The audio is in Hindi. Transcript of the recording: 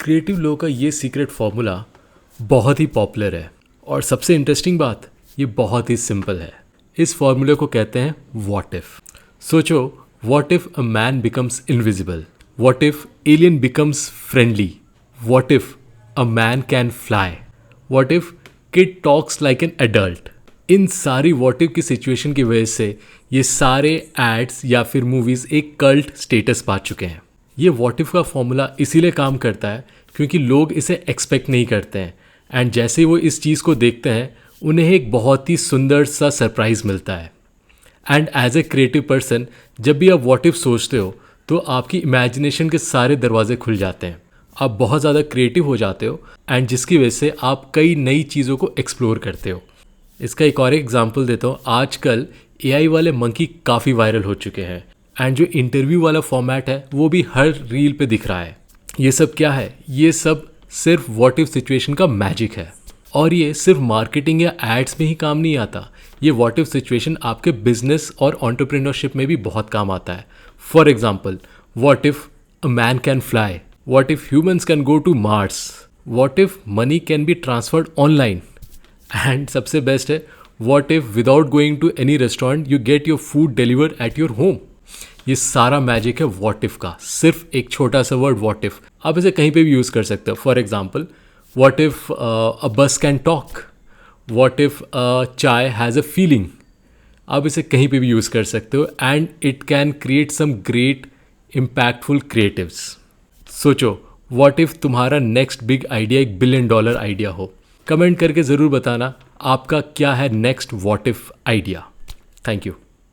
क्रिएटिव लोगों का ये सीक्रेट फॉर्मूला बहुत ही पॉपुलर है और सबसे इंटरेस्टिंग बात, ये बहुत ही सिंपल है। इस फॉर्मूले को कहते हैं व्हाट इफ। सोचो, what if a man becomes invisible, what if alien becomes friendly, what if a man can fly, what if kid talks like an adult. इन सारी व्हाट इफ की सिचुएशन की वजह से ये सारे एड्स या फिर मूवीज़ एक कल्ट स्टेटस पा चुके हैं। ये व्हाट इफ का फॉर्मूला इसीलिए काम करता है क्योंकि लोग इसे एक्सपेक्ट नहीं करते हैं एंड जैसे ही वो इस चीज़ को देखते हैं उन्हें एक बहुत ही सुंदर सा सरप्राइज़ मिलता है। And as a creative person, जब भी आप व्हाट इफ सोचते हो तो आपकी इमेजिनेशन के सारे दरवाजे खुल जाते हैं, आप बहुत ज़्यादा क्रिएटिव हो जाते हो एंड जिसकी वजह से आप कई नई चीज़ों को एक्सप्लोर करते हो। इसका एक और एग्जांपल देता हूँ। आजकल एआई वाले मंकी काफ़ी वायरल हो चुके हैं एंड जो इंटरव्यू वाला फॉर्मेट है वो भी हर रील पे दिख रहा है। ये सब क्या है? ये सब सिर्फ व्हाट इफ सिचुएशन का मैजिक है और ये सिर्फ मार्केटिंग या एड्स में ही काम नहीं आता। ये व्हाट इफ सिचुएशन आपके बिजनेस और एंटरप्रेन्योरशिप में भी बहुत काम आता है। For example, what if a man can fly, what if humans can go to Mars, what if money can be transferred online, and सबसे बेस्ट है what if without going to any restaurant you get your food delivered at your home. ये सारा मैजिक है व्हाट इफ का, सिर्फ एक छोटा सा वर्ड व्हाट इफ। आप इसे कहीं पे भी यूज़ कर सकते हो। For example, what if a bus can talk, what if chai has a feeling. आप इसे कहीं पे भी यूज़ कर सकते हो and it can create some great impactful creatives. सोचो, व्हाट इफ तुम्हारा next big idea $1 billion idea हो। कमेंट करके ज़रूर बताना आपका क्या है next what if idea. Thank you.